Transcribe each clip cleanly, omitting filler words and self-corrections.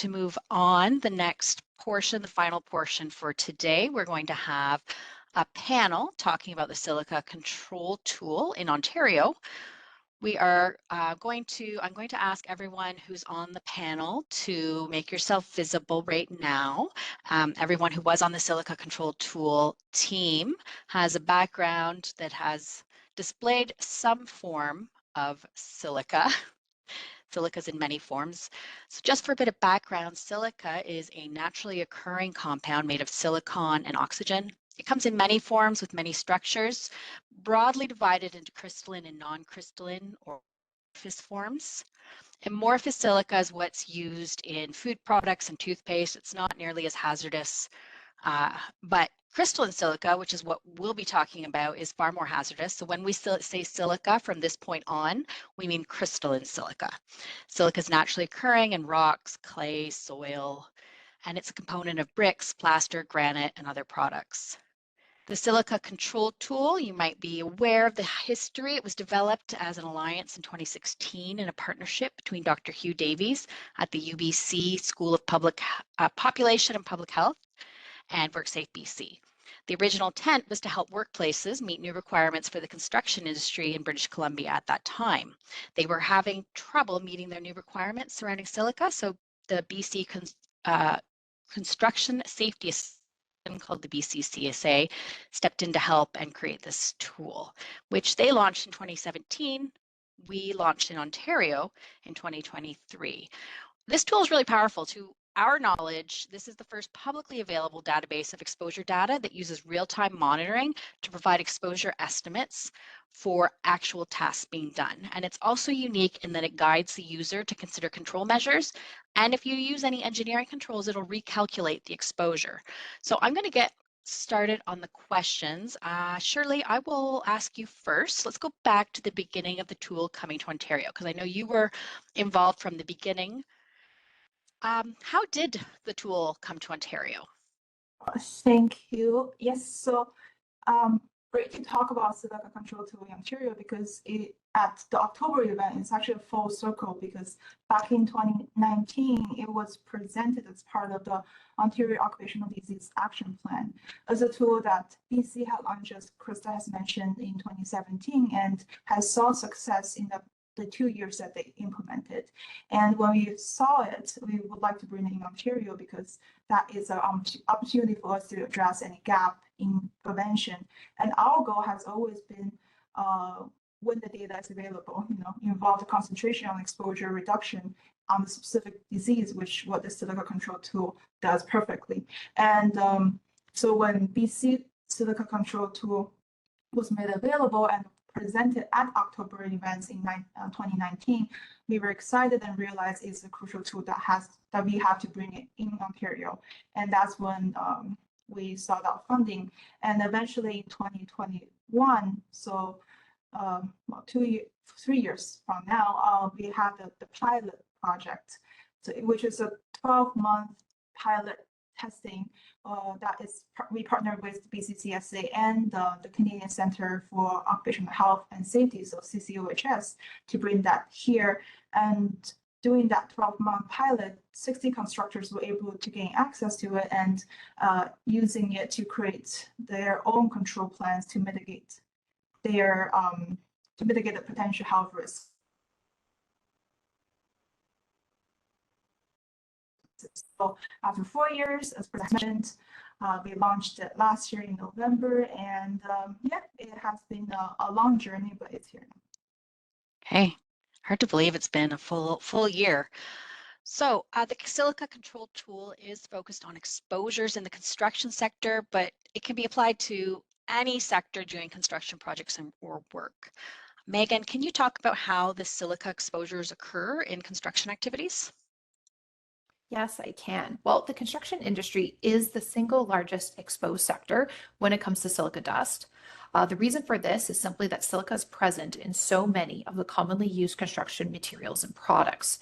to move on. The next portion, the final portion for today, we're going to have a panel talking about the Silica Control Tool in Ontario. We are I'm going to ask everyone who's on the panel to make yourself visible right now. Everyone who was on the Silica Control Tool team has a background that has displayed some form of silica. Silica is in many forms. So just for a bit of background, silica is a naturally occurring compound made of silicon and oxygen. It comes in many forms with many structures, broadly divided into crystalline and non-crystalline or amorphous forms. Amorphous silica is what's used in food products and toothpaste. It's not nearly as hazardous, but crystalline silica, which is what we'll be talking about, is far more hazardous. So when we say silica from this point on, we mean crystalline silica. Silica is naturally occurring in rocks, clay, soil, and it's a component of bricks, plaster, granite, and other products. The Silica Control Tool, you might be aware of the history. It was developed as an alliance in 2016 in a partnership between Dr. Hugh Davies at the UBC School of Population and Public Health and WorkSafe BC. The original intent was to help workplaces meet new requirements for the construction industry in British Columbia at that time. They were having trouble meeting their new requirements surrounding silica, so the BC Construction Safety called the BCCSA stepped in to help and create this tool, which they launched in 2017. We launched in Ontario in 2023. This tool is really powerful. To our knowledge, this is the first publicly available database of exposure data that uses real-time monitoring to provide exposure estimates for actual tasks being done. And it's also unique in that it guides the user to consider control measures. And if you use any engineering controls, it'll recalculate the exposure. So I'm going to get started on the questions. Shirley, I will ask you first. Let's go back to the beginning of the tool coming to Ontario, because I know you were involved from the beginning. How did the tool come to Ontario? Thank you. Yes, so great to talk about Silica Control Tool in Ontario, because at the October event, it's actually a full circle, because back in 2019, it was presented as part of the Ontario Occupational Disease Action Plan as a tool that BC had launched, as Krista has mentioned, in 2017, and has saw success in the 2 years that they implemented. And when we saw it, we would like to bring it in Ontario, because that is an opportunity for us to address any gap in prevention. And our goal has always been, when the data is available, involve the concentration on exposure reduction on the specific disease, which what the Silica Control Tool does perfectly. And so when BC Silica Control Tool was made available and presented at October events in 2019, we were excited and realized it's a crucial tool that we have to bring it in Ontario. And that's when we sought out funding. And eventually in 2021, so 3 years from now, we have the pilot project, which is a 12-month pilot testing we partnered with BCCSA and the Canadian Centre for Occupational Health and Safety, so CCOHS, to bring that here. And doing that 12-month pilot, 60 constructors were able to gain access to it and using it to create their own control plans to mitigate the potential health risks. So after 4 years, as mentioned, we launched it last year in November, and yeah, it has been a long journey, but it's here now. Okay, hard to believe it's been a full year. So the Silica Control Tool is focused on exposures in the construction sector, but it can be applied to any sector doing construction projects or work. Meghan, can you talk about how the silica exposures occur in construction activities? Yes, I can. Well, the construction industry is the single largest exposed sector when it comes to silica dust. The reason for this is simply that silica is present in so many of the commonly used construction materials and products.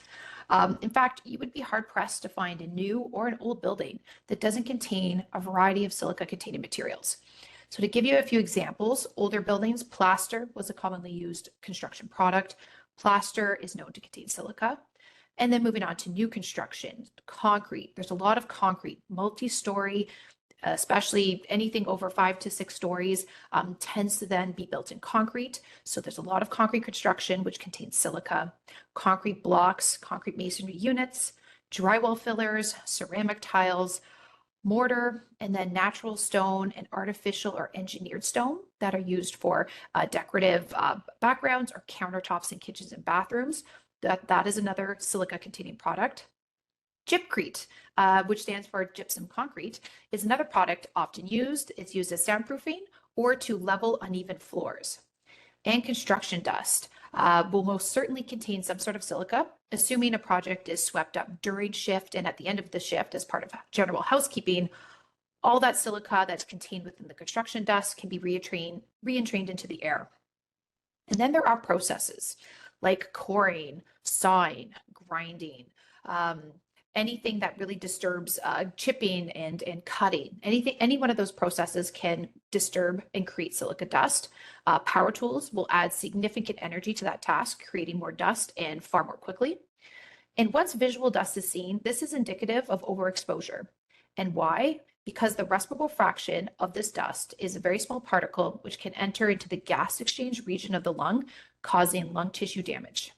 In fact, you would be hard-pressed to find a new or an old building that doesn't contain a variety of silica-containing materials. So to give you a few examples, older buildings, plaster was a commonly used construction product. Plaster is known to contain silica. And then moving on to new construction, concrete. There's a lot of concrete, multi-story, especially anything over 5 to 6 stories, tends to then be built in concrete. So there's a lot of concrete construction, which contains silica, concrete blocks, concrete masonry units, drywall fillers, ceramic tiles, mortar, and then natural stone and artificial or engineered stone that are used for decorative backgrounds or countertops in kitchens and bathrooms. That is another silica containing product. Gypcrete, which stands for gypsum concrete, is another product often used. It's used as soundproofing or to level uneven floors. And construction dust will most certainly contain some sort of silica, assuming a project is swept up during shift and at the end of the shift as part of general housekeeping. All that silica that's contained within the construction dust can be re-entrained into the air. And then there are processes like coring, sawing, grinding, anything that really disturbs chipping and cutting. Any one of those processes can disturb and create silica dust. Power tools will add significant energy to that task, creating more dust and far more quickly. And once visual dust is seen, this is indicative of overexposure. And why? Because the respirable fraction of this dust is a very small particle which can enter into the gas exchange region of the lung, causing lung tissue damage.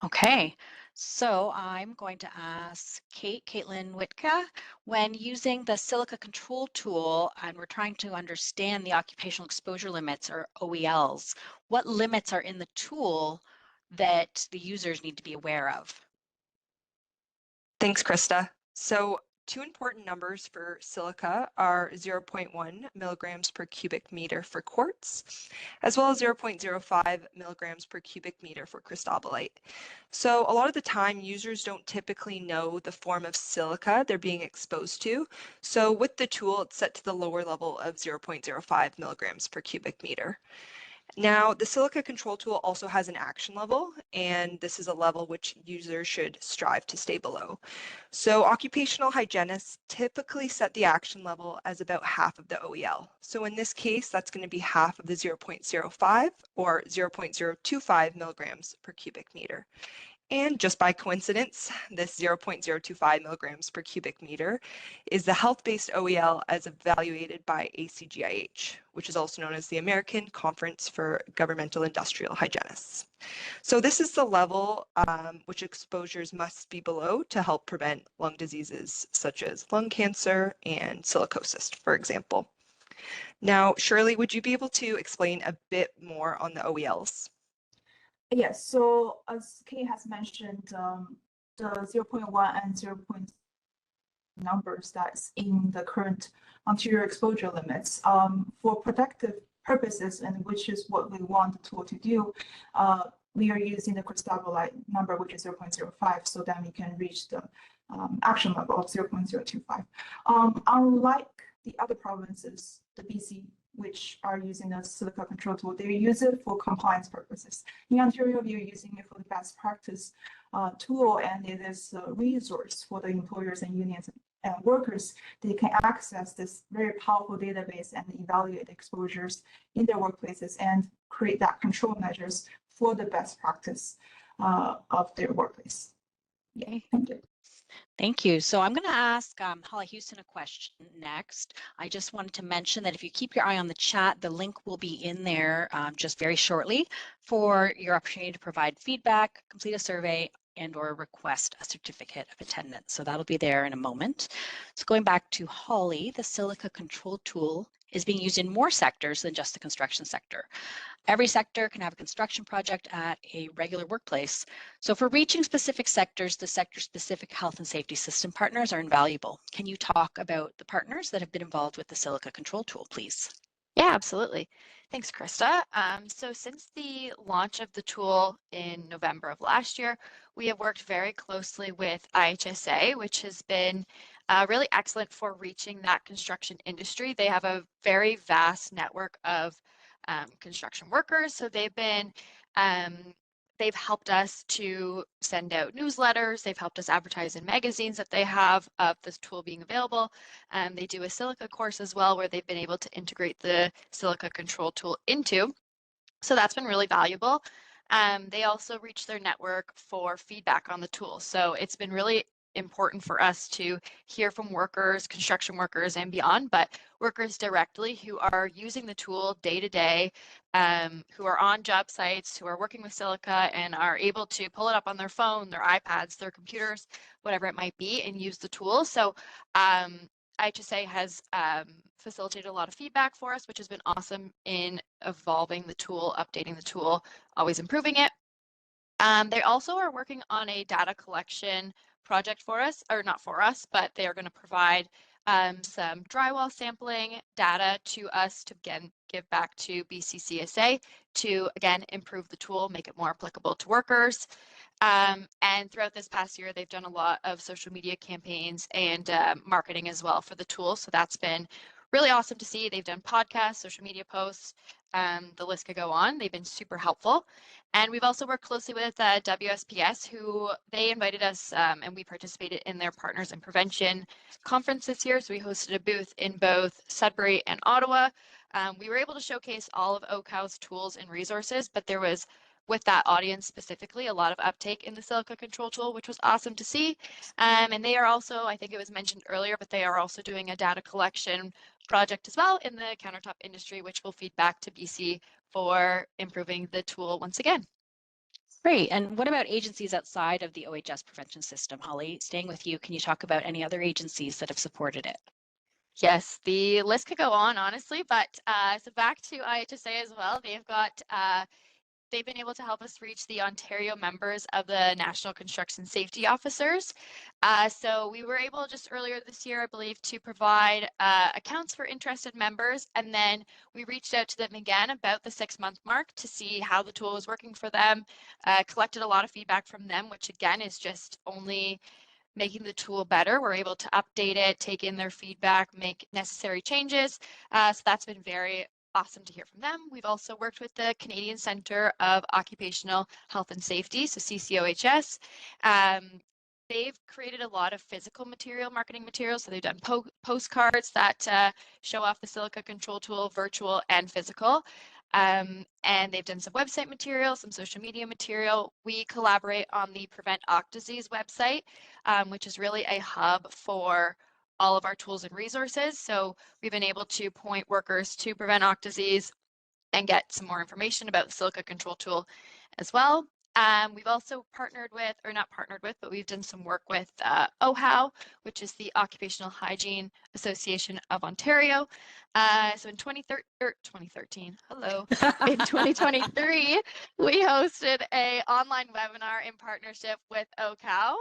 Okay, so I'm going to ask Cait Wittke, when using the Silica Control Tool and we're trying to understand the occupational exposure limits or OELs, what limits are in the tool that the users need to be aware of? Thanks, Krista. So two important numbers for silica are 0.1 milligrams per cubic meter for quartz, as well as 0.05 milligrams per cubic meter for cristobalite. So a lot of the time, users don't typically know the form of silica they're being exposed to. So with the tool, it's set to the lower level of 0.05 milligrams per cubic meter. Now, the Silica Control Tool also has an action level, and this is a level which users should strive to stay below. So occupational hygienists typically set the action level as about half of the OEL. So in this case, that's going to be half of the 0.05 or 0.025 milligrams per cubic meter. And just by coincidence, this 0.025 milligrams per cubic meter is the health-based OEL as evaluated by ACGIH, which is also known as the American Conference for Governmental Industrial Hygienists. So this is the level which exposures must be below to help prevent lung diseases such as lung cancer and silicosis, for example. Now, Shirley, would you be able to explain a bit more on the OELs? Yes, so as Kay has mentioned, the 0.1 and 0. numbers that's in the current anterior exposure limits for protective purposes, and which is what we want the tool to do. We are using the cristobalite number, which is 0.05, so then we can reach the action level of 0.025. Unlike the other provinces, the BC, which are using the Silica Control Tool, they use it for compliance purposes. In Ontario, we are using it for the best practice tool, and it is a resource for the employers and unions and workers. They can access this very powerful database and evaluate exposures in their workplaces and create that control measures for the best practice of their workplace. Yeah, thank you. Thank you. So I'm going to ask Holly Houston a question next. I just wanted to mention that if you keep your eye on the chat, the link will be in there just very shortly for your opportunity to provide feedback, complete a survey, and or request a certificate of attendance. So that'll be there in a moment. So going back to Holly, the Silica Control Tool is being used in more sectors than just the construction sector. Every sector can have a construction project at a regular workplace. So for reaching specific sectors, the sector-specific health and safety system partners are invaluable. Can you talk about the partners that have been involved with the Silica Control Tool, please? Yeah, absolutely. Thanks, Krista. So since the launch of the tool in November of last year, we have worked very closely with IHSA, which has been really excellent for reaching that construction industry. They have a very vast network of construction workers. So they've helped us to send out newsletters. They've helped us advertise in magazines that they have of this tool being available. They do a Silica course as well, where they've been able to integrate the Silica Control Tool into. So that's been really valuable. They also reach their network for feedback on the tool. So it's been really important for us to hear from workers, construction workers and beyond, but workers directly who are using the tool day to day, who are on job sites, who are working with Silica and are able to pull it up on their phone, their iPads, their computers, whatever it might be, and use the tool. So IHSA has facilitated a lot of feedback for us, which has been awesome in evolving the tool, updating the tool, always improving it. They also are working on a data collection project for us, or not for us, but they are going to provide some drywall sampling data to us to again give back to BCCSA to again improve the tool, make it more applicable to workers. And throughout this past year, they've done a lot of social media campaigns and marketing as well for the tool. So that's been really awesome to see. They've done podcasts, social media posts, the list could go on. They've been super helpful. And we've also worked closely with WSPS, who they invited us and we participated in their Partners in Prevention conference this year. So we hosted a booth in both Sudbury and Ottawa. We were able to showcase all of OCAL's tools and resources, but there was, with that audience specifically, a lot of uptake in the Silica Control Tool, which was awesome to see. And they are also, I think it was mentioned earlier, but they are also doing a data collection project as well in the countertop industry, which will feed back to BC for improving the tool once again. Great. And what about agencies outside of the OHS prevention system? Holly, staying with you, can you talk about any other agencies that have supported it? Yes, the list could go on, honestly, but so back to IHSA as well. They've been able to help us reach the Ontario members of the National Construction Safety Officers. So we were able just earlier this year, I believe, to provide accounts for interested members. And then we reached out to them again about the 6-month mark to see how the tool was working for them, collected a lot of feedback from them, which again is just only making the tool better. We're able to update it, take in their feedback, make necessary changes. So that's been very awesome to hear from them. We've also worked with the Canadian Centre of Occupational Health and Safety, so CCOHS. They've created a lot of physical material, marketing materials. So they've done postcards that show off the Silica Control Tool, virtual and physical. And they've done some website material, some social media material. We collaborate on the Prevent Oc Disease website, which is really a hub for all of our tools and resources. So we've been able to point workers to Prevent Oc Disease and get some more information about the Silica Control Tool as well. We've also partnered with, or not partnered with, but we've done some work with OHAO, which is the Occupational Hygiene Association of Ontario. So in 2013, hello, in 2023, we hosted an online webinar in partnership with OCAO,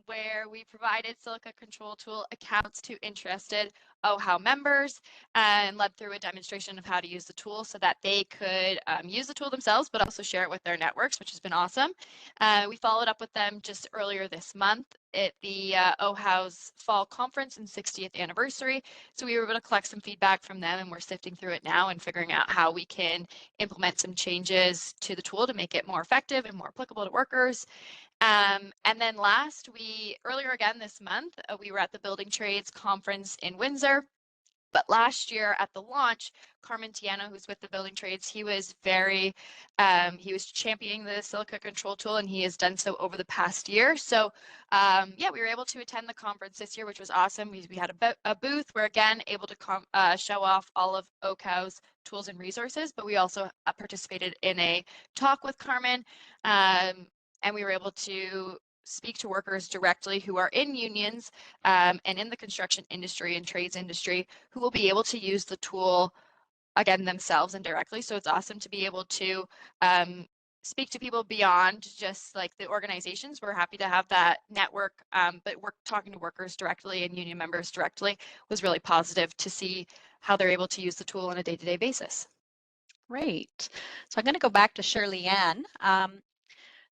where we provided Silica Control Tool accounts to interested OHAO members and led through a demonstration of how to use the tool so that they could use the tool themselves, but also share it with their networks, which has been awesome. We followed up with them just earlier this month at the OHAO's fall conference and 60th anniversary. So we were able to collect some feedback from them, and we're sifting through it now and figuring out how we can implement some changes to the tool to make it more effective and more applicable to workers. And then last, earlier again this month, we were at the Building Trades Conference in Windsor. But last year at the launch, Carmen Tiano, who's with the Building Trades, he was championing the Silica Control Tool, and he has done so over the past year. So yeah, we were able to attend the conference this year, which was awesome. We had a booth. We're again able to show off all of OCAO's tools and resources, but we also participated in a talk with Carmen, and we were able to speak to workers directly who are in unions and in the construction industry and trades industry who will be able to use the tool again themselves and directly. So it's awesome to be able to speak to people beyond just like the organizations. We're happy to have that network, but talking to workers directly and union members directly was really positive to see how they're able to use the tool on a day-to-day basis. Great. So I'm going to go back to Shirly Yan.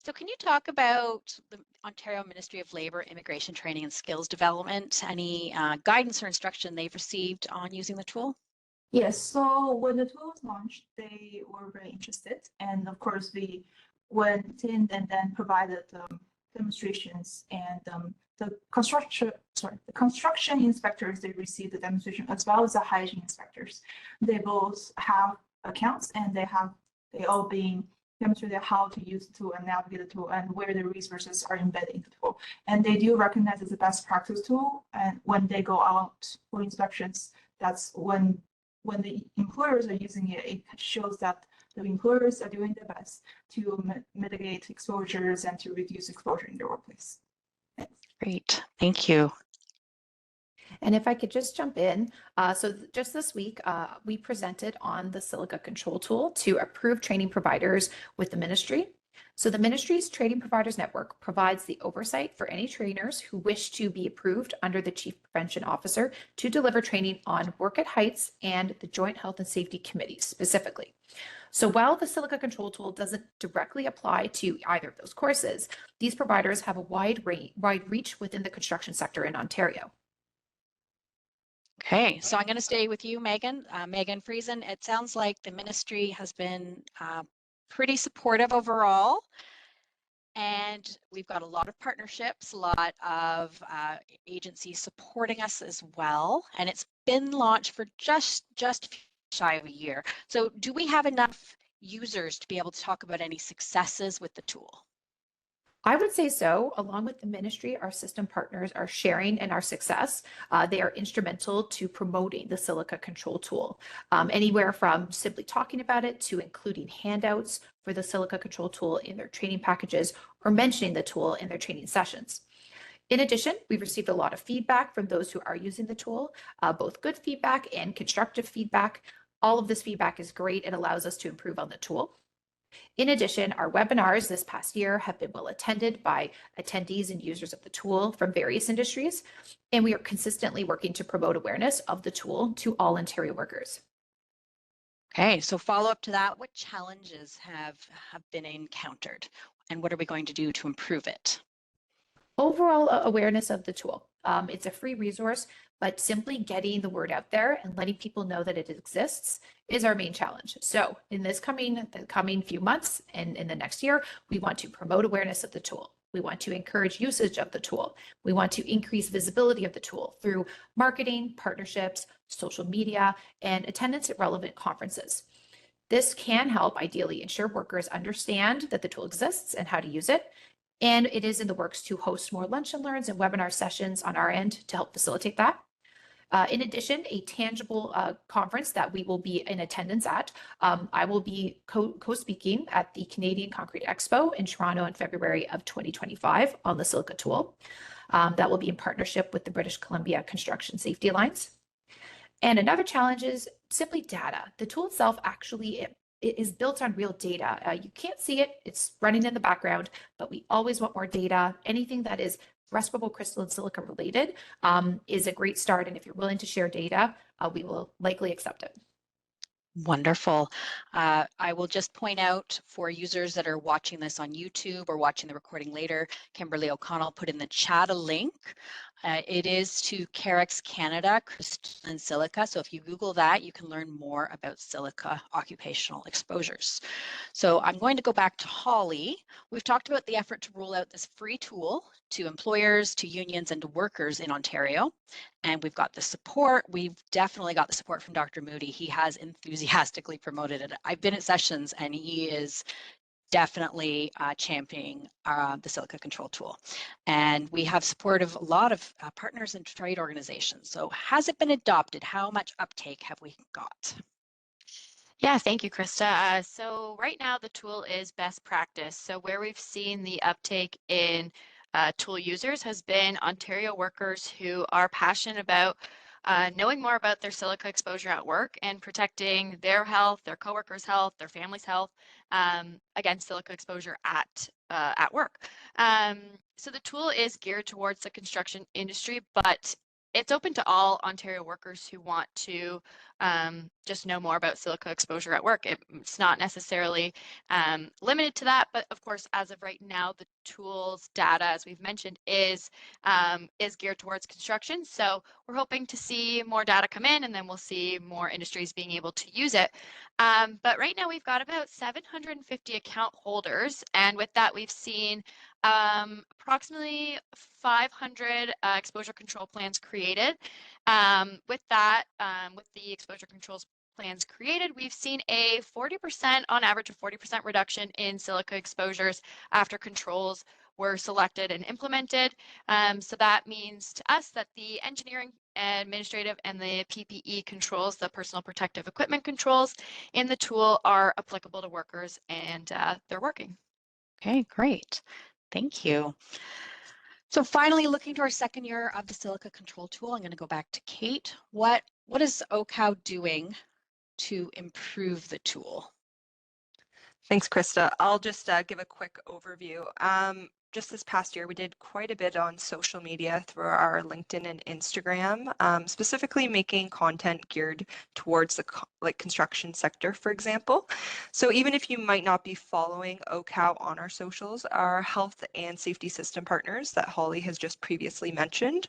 So can you talk about the Ontario Ministry of Labour, Immigration Training and Skills Development, any guidance or instruction they've received on using the tool? Yes, so when the tool was launched, they were very interested. And of course, we went in and then provided demonstrations, and the construction inspectors, they received the demonstration, as well as the hygiene inspectors. They both have accounts, and they all being demonstrated how to use the tool and navigate the tool and where the resources are embedded in the tool. And they do recognize it's a best practice tool. And when they go out for inspections, that's when the employers are using it, it shows that the employers are doing their best to mitigate exposures and to reduce exposure in their workplace. Thanks. Great, thank you. And if I could just jump in, just this week, we presented on the Silica Control Tool to approved training providers with the ministry. So the ministry's Training Providers Network provides the oversight for any trainers who wish to be approved under the Chief Prevention Officer to deliver training on work at heights and the Joint Health and Safety Committees specifically. So while the Silica Control Tool doesn't directly apply to either of those courses, these providers have a wide reach within the construction sector in Ontario. Okay, so I'm going to stay with you, Meghan. Meghan Friesen, it sounds like the ministry has been pretty supportive overall. And we've got a lot of partnerships, a lot of agencies supporting us as well. And it's been launched for just shy of a year. So do we have enough users to be able to talk about any successes with the tool? I would say so. Along with the ministry, our system partners are sharing in our success. They are instrumental to promoting the Silica Control Tool, anywhere from simply talking about it to including handouts for the Silica Control Tool in their training packages or mentioning the tool in their training sessions. In addition, we've received a lot of feedback from those who are using the tool, both good feedback and constructive feedback. All of this feedback is great. It allows us to improve on the tool. In addition, our webinars this past year have been well attended by attendees and users of the tool from various industries, and we are consistently working to promote awareness of the tool to all Ontario workers. Okay, so follow up to that, what challenges have been encountered and what are we going to do to improve it? Overall awareness of the tool. It's a free resource, but simply getting the word out there and letting people know that it exists is our main challenge. So in the coming few months and in the next year, we want to promote awareness of the tool. We want to encourage usage of the tool. We want to increase visibility of the tool through marketing, partnerships, social media, and attendance at relevant conferences. This can help ideally ensure workers understand that the tool exists and how to use it. And it is in the works to host more lunch and learns and webinar sessions on our end to help facilitate that. In addition, a tangible conference that we will be in attendance at, I will be co-speaking at the Canadian Concrete Expo in Toronto in February of 2025 on the Silica tool. That will be in partnership with the British Columbia Construction Safety Alliance. And another challenge is simply data. The tool itself actually it is built on real data. You can't see it, it's running in the background, but we always want more data. Anything that is respirable crystalline silica related is a great start. And if you're willing to share data, we will likely accept it. Wonderful. I will just point out for users that are watching this on YouTube or watching the recording later, Kimberly O'Connell put in the chat a link. It is to Carex Canada, Crystalline Silica. So if you Google that, you can learn more about silica occupational exposures. So I'm going to go back to Holly. We've talked about the effort to roll out this free tool to employers, to unions, and to workers in Ontario. And we've got the support. We've definitely got the support from Dr. Moody. He has enthusiastically promoted it. I've been at sessions and he is definitely championing the Silica Control Tool. And we have support of a lot of partners and trade organizations. So has it been adopted? How much uptake have we got? Yeah, thank you, Krista. So right now the tool is best practice. So where we've seen the uptake in tool users has been Ontario workers who are passionate about knowing more about their silica exposure at work and protecting their health, their coworkers' health, their family's health against silica exposure at work. So the tool is geared towards the construction industry, but it's open to all Ontario workers who want to just know more about silica exposure at work. It's not necessarily limited to that, but of course, as of right now, the tool's data, as we've mentioned, is geared towards construction. So we're hoping to see more data come in, and then we'll see more industries being able to use it. But right now, we've got about 750 account holders, and with that, we've seen approximately 500 exposure control plans created. With that, with the exposure controls plans created, we've seen a 40%, on average, a 40% reduction in silica exposures after controls were selected and implemented. So that means to us that the engineering, administrative, and the PPE controls, the personal protective equipment controls in the tool, are applicable to workers, and they're working. Okay, great. Thank you. So finally, looking to our second year of the Silica Control Tool, I'm going to go back to Cait. What is OCOW doing to improve the tool? Thanks, Krista. I'll just give a quick overview. Just this past year, we did quite a bit on social media through our LinkedIn and Instagram, specifically making content geared towards the construction sector, for example. So even if you might not be following OCOW on our socials, our health and safety system partners that Holly has just previously mentioned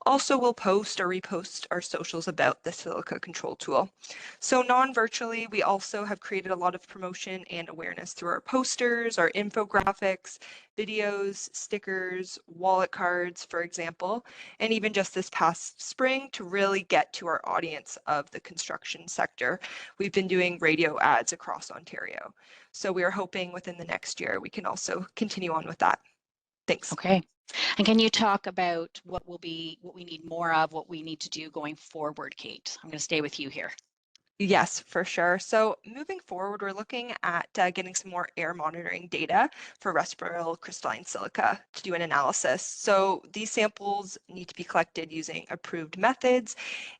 also will post or repost our socials about the Silica Control Tool. So non-virtually, we also have created a lot of promotion and awareness through our posters, our infographics, videos, stickers, wallet cards, for example, and even just this past spring to really get to our audience of the construction sector. We've been doing radio ads across Ontario. So we are hoping within the next year we can also continue on with that. Thanks. Okay. And can you talk about what we need more of, what we need to do going forward, Cait? I'm going to stay with you here. Yes, for sure. So moving forward, we're looking at getting some more air monitoring data for respirable crystalline silica to do an analysis. So these samples need to be collected using approved methods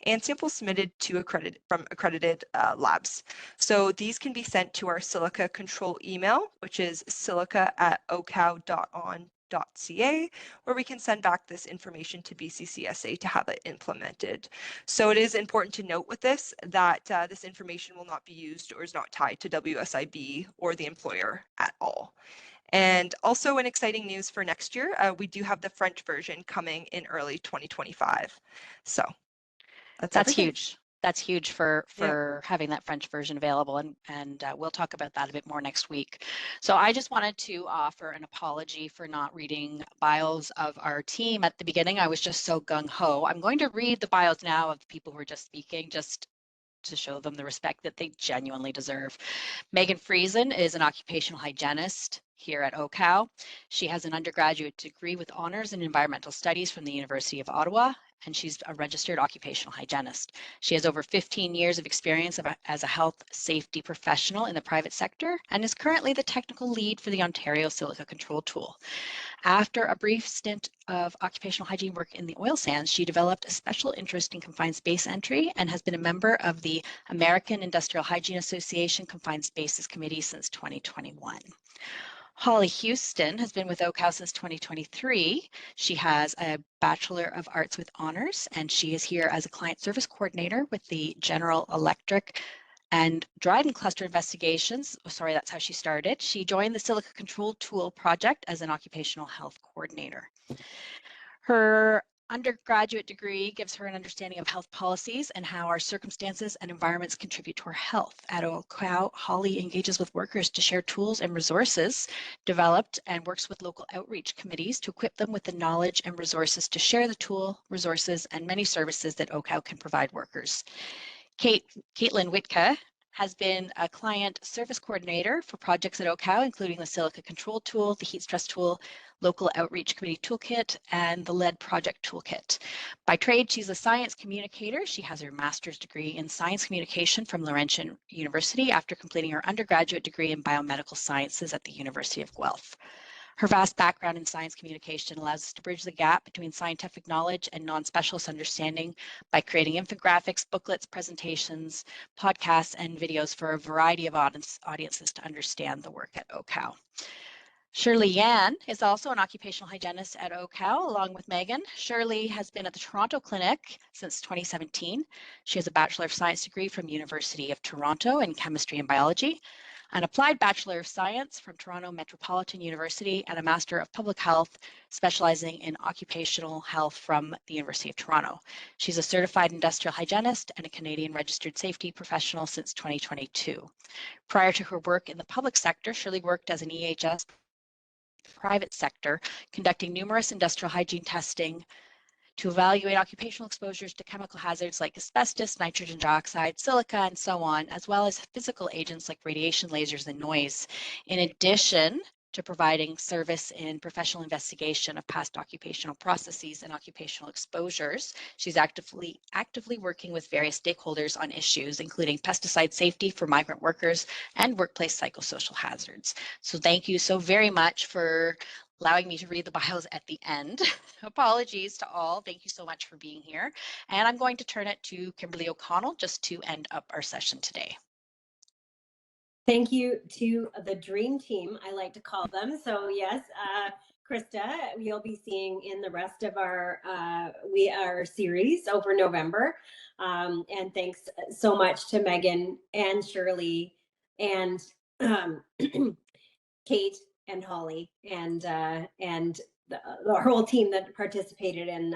and samples submitted to accredited labs. So these can be sent to our silica control email, which is silica@ocow.on.ca, where we can send back this information to BCCSA to have it implemented. So it is important to note with this that this information will not be used or is not tied to WSIB or the employer at all. And also in exciting news for next year, we do have the French version coming in early 2025. So that's huge. That's huge for having that French version available, and we'll talk about that a bit more next week. So I just wanted to offer an apology for not reading bios of our team at the beginning. I was just so gung-ho. I'm going to read the bios now of the people who are just speaking, just to show them the respect that they genuinely deserve. Meghan Friesen is an occupational hygienist here at OCOW. She has an undergraduate degree with honors in environmental studies from the University of Ottawa, and she's a registered occupational hygienist. She has over 15 years of experience as a health safety professional in the private sector and is currently the technical lead for the Ontario Silica Control Tool. After a brief stint of occupational hygiene work in the oil sands, she developed a special interest in confined space entry and has been a member of the American Industrial Hygiene Association Confined Spaces Committee since 2021. Holly Houston has been with OCOW since 2023. She has a Bachelor of Arts with honors, and she is here as a client service coordinator with the General Electric and Dryden Cluster Investigations. Oh, sorry, that's how she started. She joined the Silica Control Tool project as an occupational health coordinator. Her undergraduate degree gives her an understanding of health policies and how our circumstances and environments contribute to our health. At OCOW, Holly engages with workers to share tools and resources developed and works with local outreach committees to equip them with the knowledge and resources to share the tool, resources, and many services that OCOW can provide workers. Cait Wittke has been a client service coordinator for projects at OCOW, including the Silica Control Tool, the Heat Stress Tool, Local Outreach Committee Toolkit, and the LED Project Toolkit. By trade, she's a science communicator. She has her master's degree in science communication from Laurentian University after completing her undergraduate degree in biomedical sciences at the University of Guelph. Her vast background in science communication allows us to bridge the gap between scientific knowledge and non-specialist understanding by creating infographics, booklets, presentations, podcasts, and videos for a variety of audiences to understand the work at OCOW. Shirly Yan is also an occupational hygienist at OCOW, along with Meghan. Shirley has been at the Toronto Clinic since 2017. She has a Bachelor of Science degree from University of Toronto in Chemistry and Biology, an Applied Bachelor of Science from Toronto Metropolitan University, and a Master of Public Health, specializing in occupational health from the University of Toronto. She's a certified industrial hygienist and a Canadian registered safety professional since 2022. Prior to her work in the public sector, Shirley worked as an EHS private sector, conducting numerous industrial hygiene testing to evaluate occupational exposures to chemical hazards like asbestos, nitrogen dioxide, silica, and so on, as well as physical agents like radiation, lasers, and noise. In addition to providing service in professional investigation of past occupational processes and occupational exposures, she's actively working with various stakeholders on issues, including pesticide safety for migrant workers and workplace psychosocial hazards. So thank you so very much for allowing me to read the bios at the end. Apologies to all. Thank you so much for being here. And I'm going to turn it to Kimberly O'Connell just to end up our session today. Thank you to the dream team, I like to call them. So yes, Krista, you'll be seeing in the rest of our series over November. And thanks so much to Meghan and Shirley and Cait and Holly and our whole team that participated in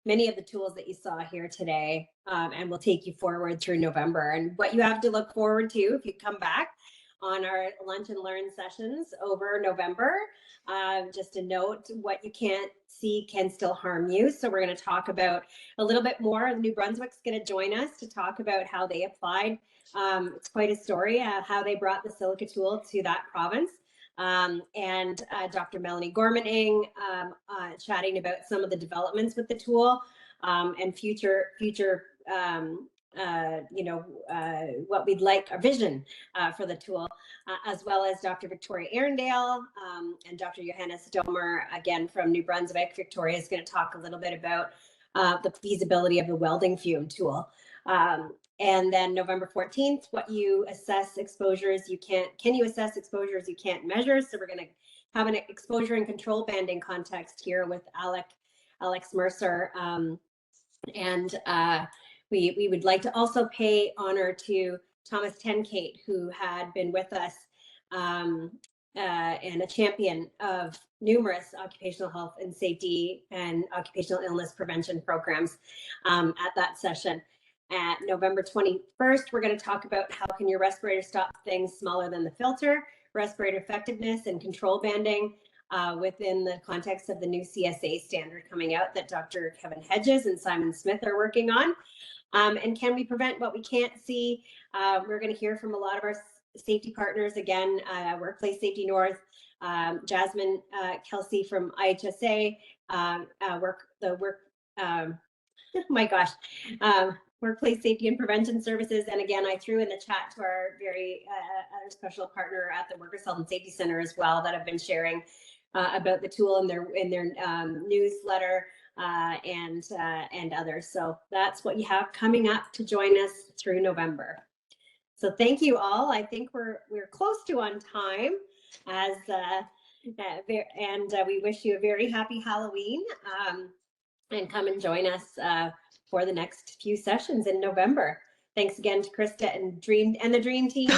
many of the tools that you saw here today, and will take you forward through November. And what you have to look forward to if you come back on our lunch and learn sessions over November, just a note, what you can't see can still harm you. So we're going to talk about a little bit more. New Brunswick's going to join us to talk about how they applied. It's quite a story, how they brought the Silica tool to that province. And Dr. Melanie Gormaning chatting about some of the developments with the tool, and future what we'd like, our vision for the tool, as well as Dr. Victoria Arundale and Dr. Johannes Domer, again from New Brunswick. Victoria is going to talk a little bit about the feasibility of the welding fume tool. And then November 14th, what you assess exposures you can't, can you assess exposures you can't measure? So we're going to have an exposure and control banding context here with Alex Mercer. We would like to also pay honor to Thomas Tenkate, who had been with us and a champion of numerous occupational health and safety and occupational illness prevention programs at that session. At November 21st, we're going to talk about how can your respirator stop things smaller than the filter, respirator effectiveness and control banding within the context of the new CSA standard coming out that Dr. Kevin Hedges and Simon Smith are working on. And can we prevent what we can't see? We're going to hear from a lot of our safety partners, again, Workplace Safety North, Jasmine Kelsey from IHSA, Workplace Safety and Prevention Services. And again, I threw in the chat to our very our special partner at the Workers' Health and Safety Center as well, that have been sharing about the tool in their newsletter and others. So that's what you have coming up to join us through November. So thank you all. I think we're close to on time, as we wish you a very happy Halloween, and come and join us for the next few sessions in November. Thanks again to Krista and the Dream Team,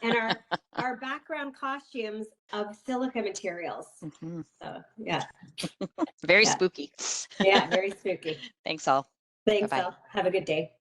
and our background costumes of silica materials. Mm-hmm. So yeah, very spooky. Yeah, very spooky. Thanks all. Thanks Bye-bye. all. Have a good day.